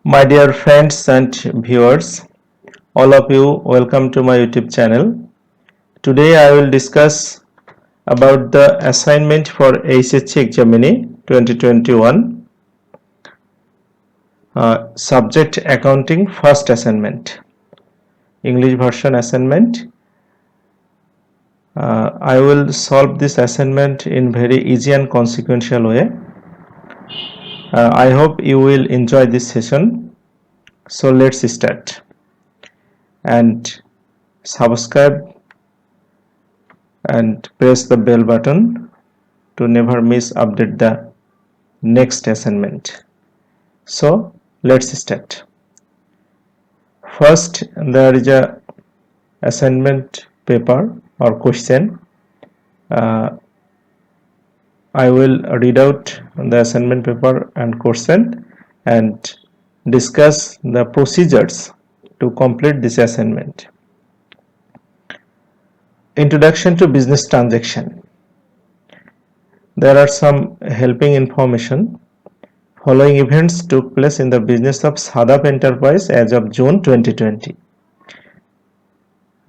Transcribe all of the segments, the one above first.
My dear friends and viewers, all of you, welcome to my YouTube channel. Today I will discuss about the assignment for HSC Examini 2021, subject accounting first assignment, English version assignment. I will solve this assignment in very easy and consequential way. I hope you will enjoy this session. So let's start and subscribe and press the bell button to never miss update the next assignment. So let's start. First, there is a assignment paper or question. I will read out the assignment paper and question and discuss the procedures to complete this assignment. Introduction to business transaction. There are some helping information. Following events took place in the business of Sadap Enterprise as of June 2020.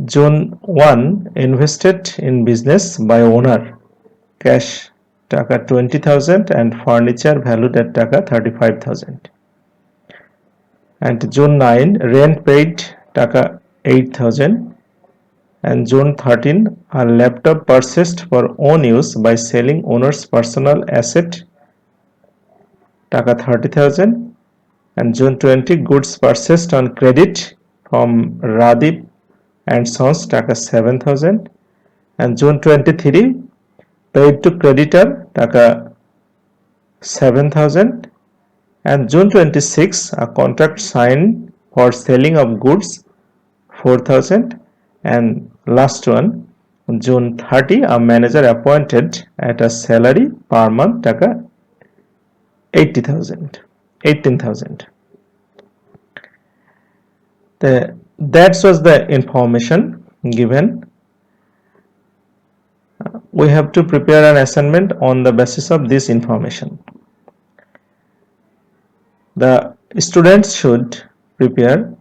June 1 invested in business by owner, cash taka 20,000 and furniture valued at taka 35,000. And June 9 rent paid taka 8,000. And June 13 a laptop purchased for own use by selling owner's personal asset taka 30,000. And June 20 goods purchased on credit from Radip and Sons taka 7,000. And June 23 paid to creditor taka 7,000. And June 26 a contract signed for selling of goods 4,000. And last one, June 30 a manager appointed at a salary per month taka 18,000. That was the information given. We have to prepare an assignment on the basis of this information. The students should prepare,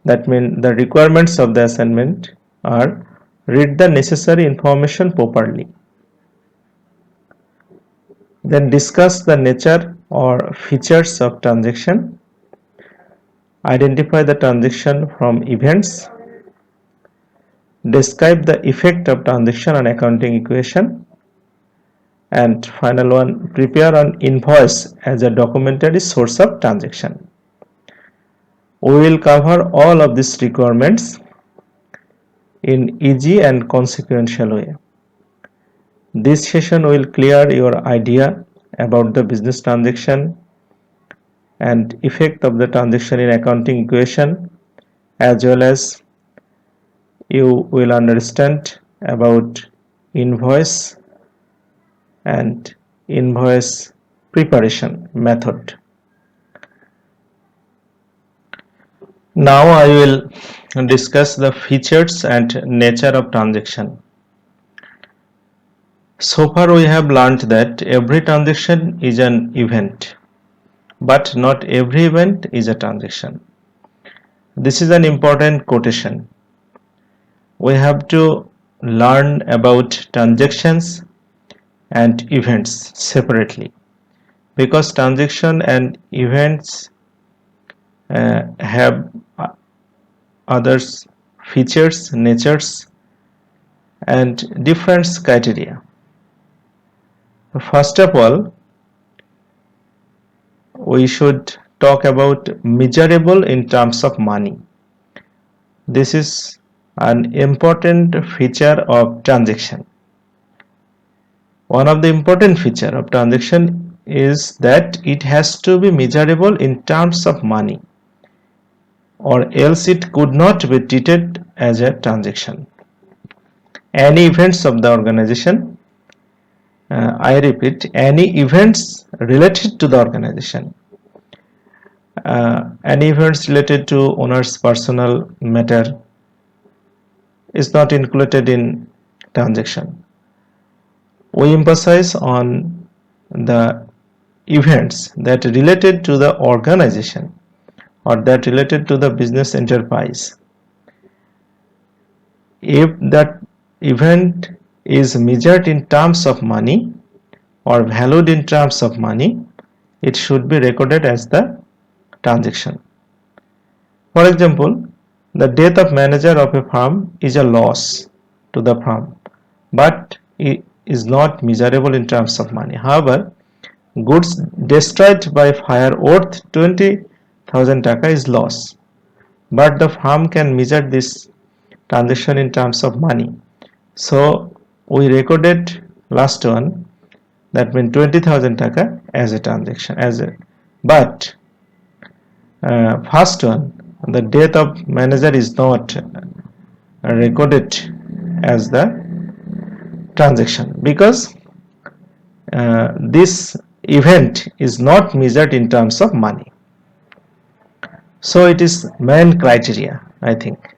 that means the requirements of the assignment are: read the necessary information properly, then discuss the nature or features of transaction, identify the transaction from events, describe the effect of transaction on accounting equation, and final one, prepare an invoice as a documentary source of transaction. We will cover all of these requirements in easy and consequential way. This session will clear your idea about the business transaction and effect of the transaction in accounting equation, as well as you will understand about invoice and invoice preparation method. Now I will discuss the features and nature of transaction. So far we have learned that every transaction is an event, but not every event is a transaction. This is an important quotation. We have to learn about transactions and events separately, because transaction and events have others features, natures, and different criteria. First of all, we should talk about measurable in terms of money. This is an important feature of transaction. One of the important feature of transaction is that it has to be measurable in terms of money, or else it could not be treated as a transaction. Any events of the organization, I repeat, any events related to the organization, any events related to owner's personal matter is not included in transaction. We emphasize on the events that related to the organization or that related to the business enterprise. If that event is measured in terms of money or valued in terms of money, it should be recorded as the transaction. For example, the death of manager of a firm is a loss to the firm, but it is not measurable in terms of money. However, goods destroyed by fire worth 20,000 taka is loss, but the firm can measure this transaction in terms of money. So we recorded last one, that means 20,000 taka as a transaction, but first one, the death of manager is not recorded as the transaction because this event is not measured in terms of money. So it is main criteria, I think.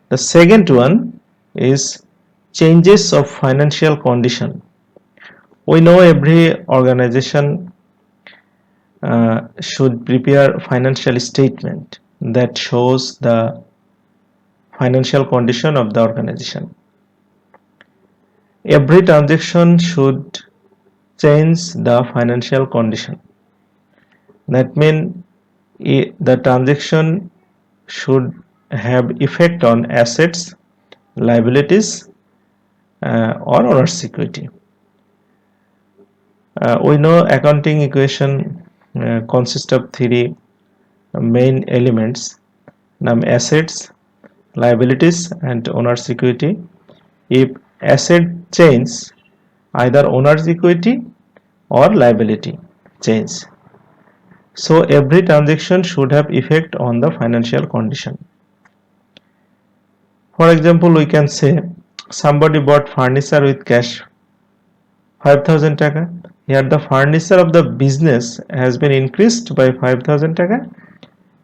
The second one is changes of financial condition. We know every organization should prepare financial statement that shows the financial condition of the organization. Every transaction should change the financial condition. That means the transaction should have effect on assets, liabilities, or owner's equity. We know accounting equation consists of three main elements, assets, liabilities, and owner's equity. If asset change, either owner's equity or liability change. So every transaction should have effect on the financial condition. For example, we can say somebody bought furniture with cash 5,000 taka. Here the furniture of the business has been increased by 5,000 taka.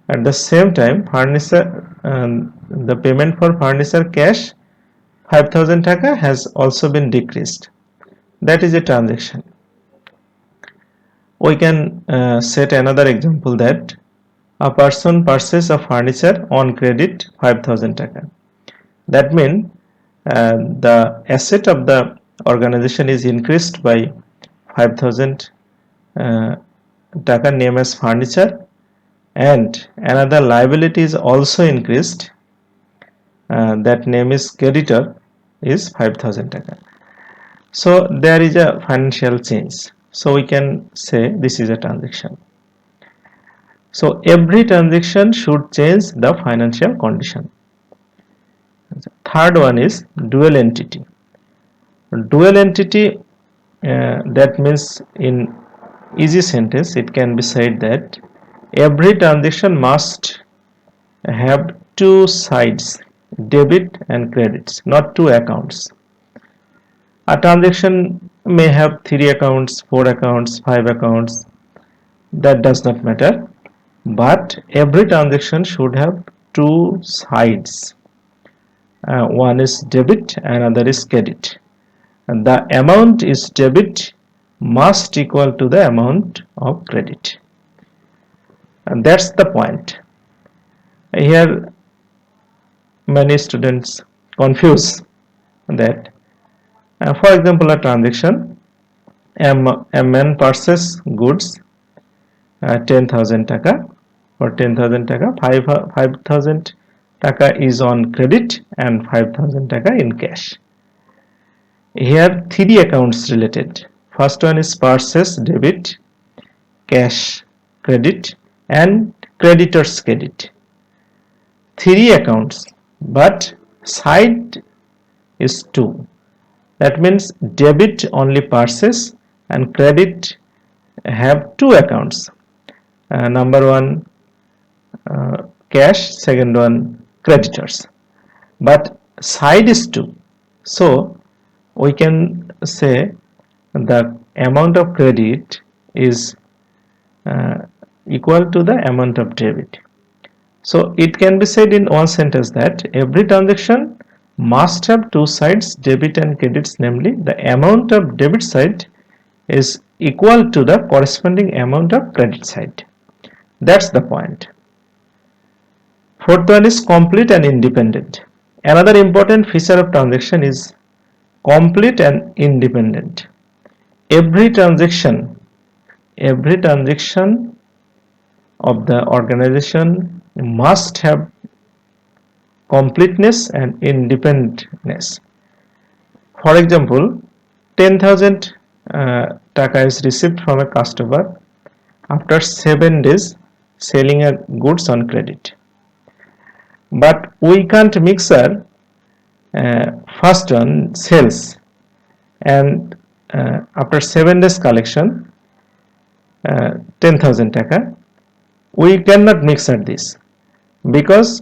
At the same time, the payment for furniture cash 5,000 taka has also been decreased. That is a transaction. We can set another example that a person purchases a furniture on credit 5,000 taka. That means the asset of the organization is increased by 5,000 taka named as furniture, and another liability is also increased, that name is creditor, is 5,000 taka. So there is a financial change. So we can say this is a transaction. So every transaction should change the financial condition. Third one is dual entity. Dual entity, that means in easy sentence it can be said that every transaction must have two sides, debit and credits, not two accounts. A transaction may have 3 accounts, 4 accounts, 5 accounts, that does not matter, but every transaction should have two sides. One is debit, another is credit. And the amount is debit must equal to the amount of credit. And that's the point. Here many students confuse that. For example, a transaction, a man purchases goods 10,000 taka. For 10,000 taka, 5,000 taka is on credit and 5,000 taka in cash. Here three accounts related. First one is purchase debit, cash credit, and creditor's credit. Three accounts, but side is two. That means debit only purchase and credit have two accounts. Number one cash, second one creditors, but side is two. So we can say the amount of credit is equal to the amount of debit. So it can be said in one sentence that every transaction must have two sides, debit and credits, namely the amount of debit side is equal to the corresponding amount of credit side. That's the point. Fourth one is complete and independent. Another important feature of transaction is complete and independent. Every transaction of the organization must have completeness and independence. For example, 10,000 taka is received from a customer after 7 days selling a goods on credit. But we can't mix our first one sales and after 7 days collection 10,000 taka. We cannot mix at this because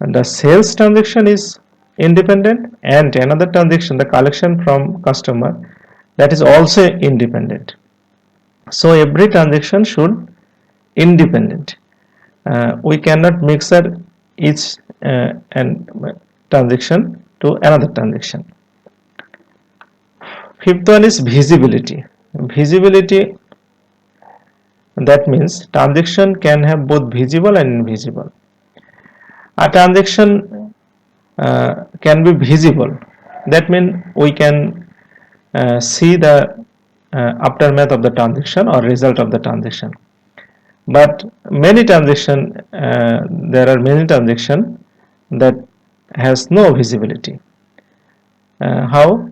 the sales transaction is independent and another transaction, the collection from customer, that is also independent. So every transaction should independent. We cannot mix each and transaction to another transaction. Fifth one is visibility. Visibility, that means transaction can have both visible and invisible. A transaction can be visible. That means we can see the aftermath of the transaction or result of the transaction. But many transaction, there are many transaction that has no visibility. How?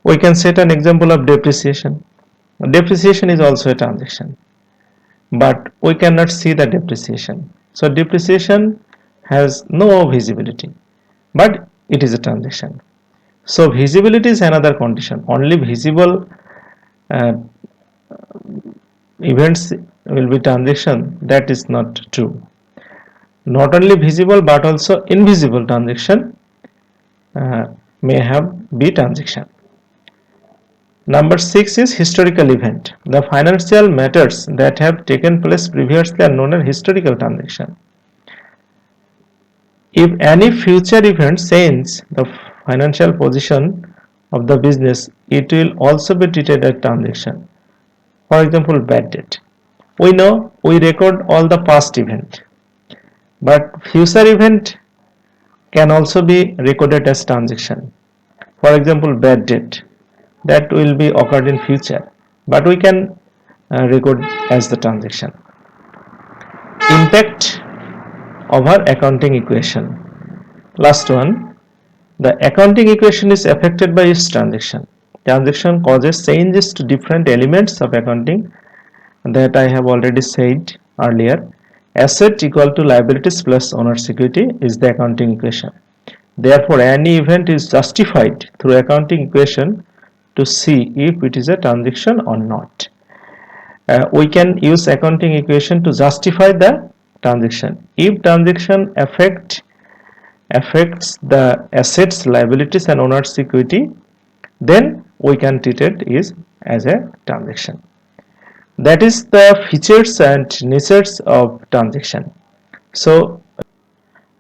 We can set an example of depreciation. Depreciation is also a transaction, but we cannot see the depreciation. So depreciation has no visibility, but it is a transaction. So visibility is another condition. Only visible uh, events will be transaction. That is not true. Not only visible but also invisible transaction may have be transaction. Number 6 is historical event. The financial matters that have taken place previously are known as historical transaction. If any future event changes the financial position of the business, it will also be treated as transaction. For example, bad debt. We know we record all the past event, but future event can also be recorded as transaction. For example, bad debt that will be occurred in future, but we can record as the transaction. Impact of our accounting equation. Last one, the accounting equation is affected by its transaction. Transaction causes changes to different elements of accounting that I have already said earlier. Asset equal to liabilities plus owner's equity is the accounting equation. Therefore, any event is justified through accounting equation to see if it is a transaction or not. We can use accounting equation to justify the transaction. If transaction affects the assets, liabilities and owner's equity, then we can treat it as a transaction. That is the features and natures of transaction. So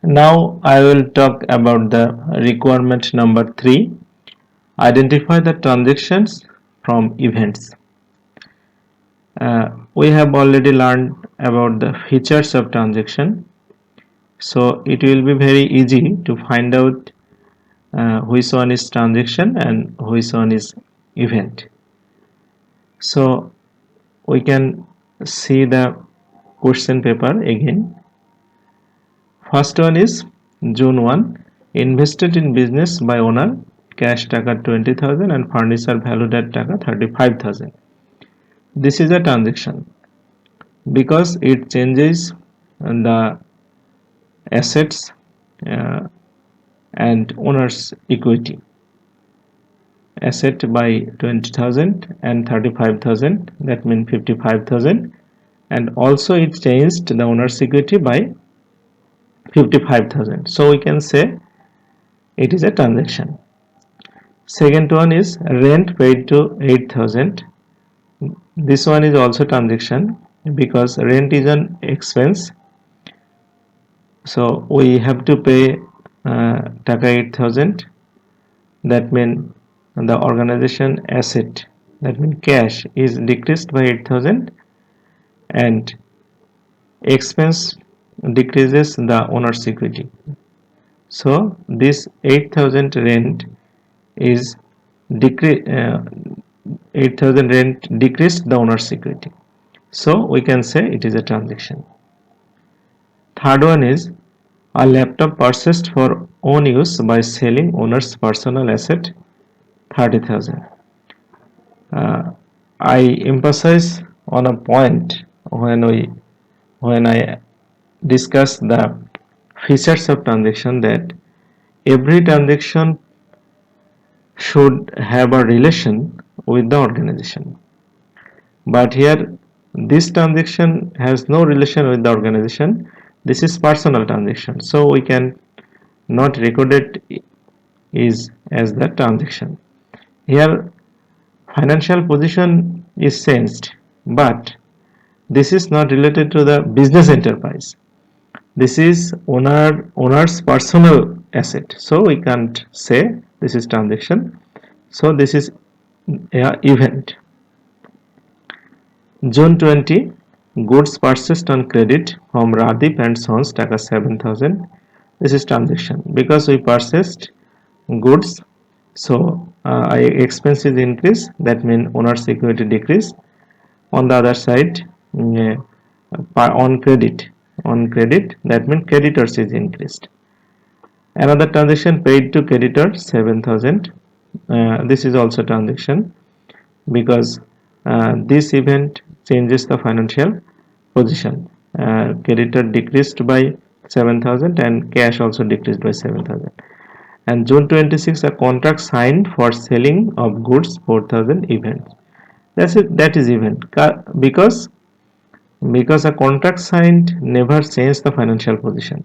now I will talk about the requirement number 3. Identify the transactions from events. We have already learned about the features of transaction, so it will be very easy to find out which one is transaction and which one is event. So we can see the question paper again. First one is June 1, invested in business by owner, cash taka 20,000 and furniture valued at taka 35,000. This is a transaction because it changes the assets and owner's equity. Asset by 20,000 and 35,000, that means 55,000, and also it changed the owner's equity by 55,000. So we can say it is a transaction. Second one is rent paid to 8,000. This one is also transaction because rent is an expense. So we have to pay taka 8,000. That means the organization asset, that means cash, is decreased by 8,000 and expense decreases the owner's equity. So this 8,000 rent is 8,000 rent decreased the owner's equity. So we can say it is a transaction. Third one is a laptop purchased for own use by selling owner's personal asset 30,000. I emphasize on a point when I discuss the features of transaction that every transaction should have a relation with the organization. But here this transaction has no relation with the organization. This is personal transaction. So we can not record it is as the transaction. Here financial position is changed, but this is not related to the business enterprise. This is owner's personal asset. So we can't say this is transaction. So this is event. June 20, goods purchased on credit from Radip and Sons taka 7,000. This is transaction because we purchased goods. So expense is increase. That means owner's equity decrease. On the other side, on credit that means creditors is increased. Another transaction paid to creditor 7,000. This is also transaction because this event changes the financial position. Creditor decreased by 7,000 and cash also decreased by 7,000. And June 26, a contract signed for selling of goods 4,000 events. That's it. That is event because a contract signed never changed the financial position.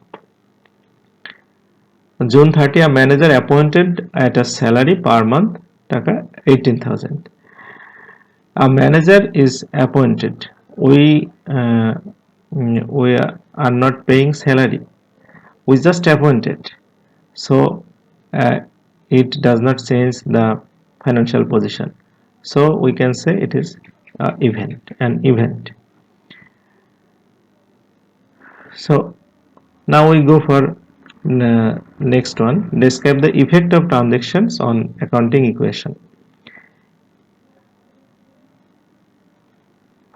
June 30, a manager appointed at a salary per month taka 18,000. A manager is appointed. We are not paying salary. We just appointed. So it does not change the financial position. So we can say it is an event. So now we go for next one. Describe the effect of transactions on accounting equation.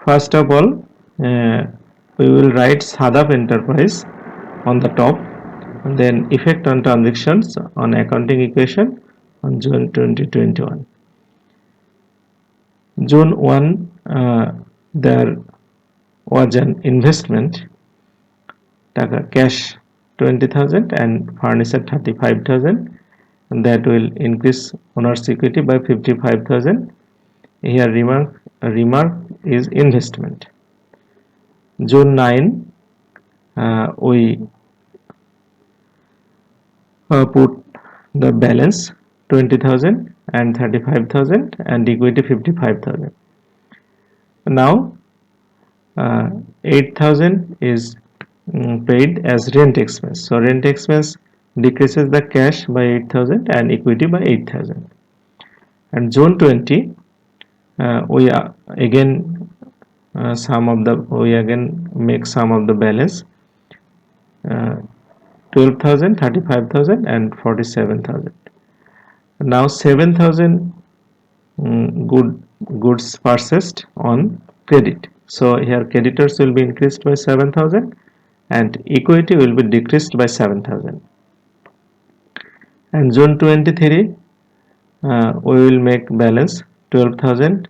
First of all, we will write Sadap Enterprise on the top, and then effect on transactions on accounting equation on June 2021. June 1, there was an investment, cash 20,000 and furniture 35,000, and that will increase owner's equity by 55,000. Here remark is investment. June 9, we put the balance 20,000 and 35,000 and equity 55,000. Now 8,000 is paid as rent expense. So rent expense decreases the cash by 8,000 and equity by 8,000. And June 20, we again make sum of the balance 12,000, 35,000 and 47,000. Now 7,000 goods purchased on credit. So here creditors will be increased by 7,000 and equity will be decreased by 7,000. And June 23, we will make balance 12,000,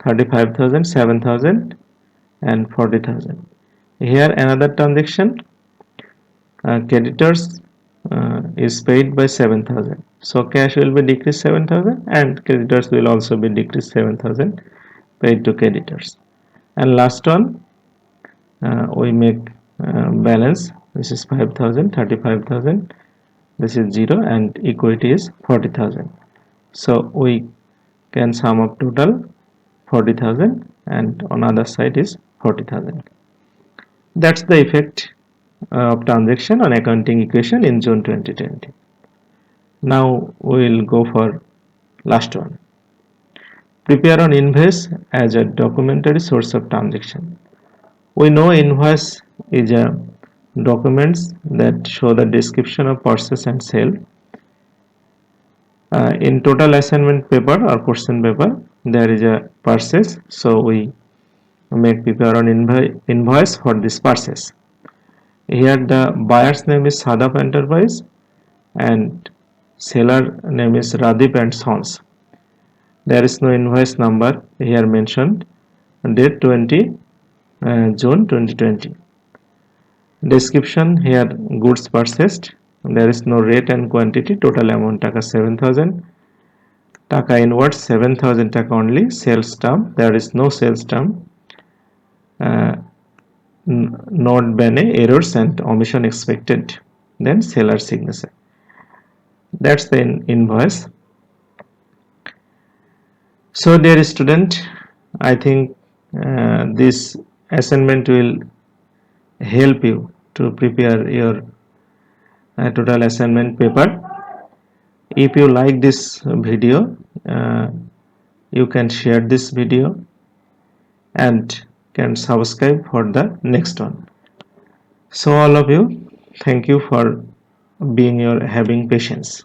35,000, 7,000 and 40,000. Here another transaction, creditors is paid by 7,000. So cash will be decreased 7,000 and creditors will also be decreased 7,000 paid to creditors. And last one, we make balance. This is 5,000, 35,000. This is 0 and equity is 40,000. So we can sum up total 40,000 and on other side is 40,000. That's the effect of transaction on accounting equation in June 2020. Now we will go for last one. Prepare an invoice as a documentary source of transaction. We know invoice is a documents that show the description of purchase and sale. In total assignment paper or question paper, there is a purchase, so we make prepare an invoice for this purchase. Here the buyer's name is Sadap Enterprise and seller name is Radip and Sons. There is no invoice number here mentioned. Date 20 June 2020. Description here goods purchased. There is no rate and quantity. Total amount taka 7,000. Taka inwards 7,000 taka only. Sales term. There is no sales term. Not bene errors and omission expected. Then seller signature. That's the invoice. So dear student, I think this assignment will help you to prepare your total assignment paper. If you like this video, you can share this video and can subscribe for the next one. So all of you, thank you for having patience.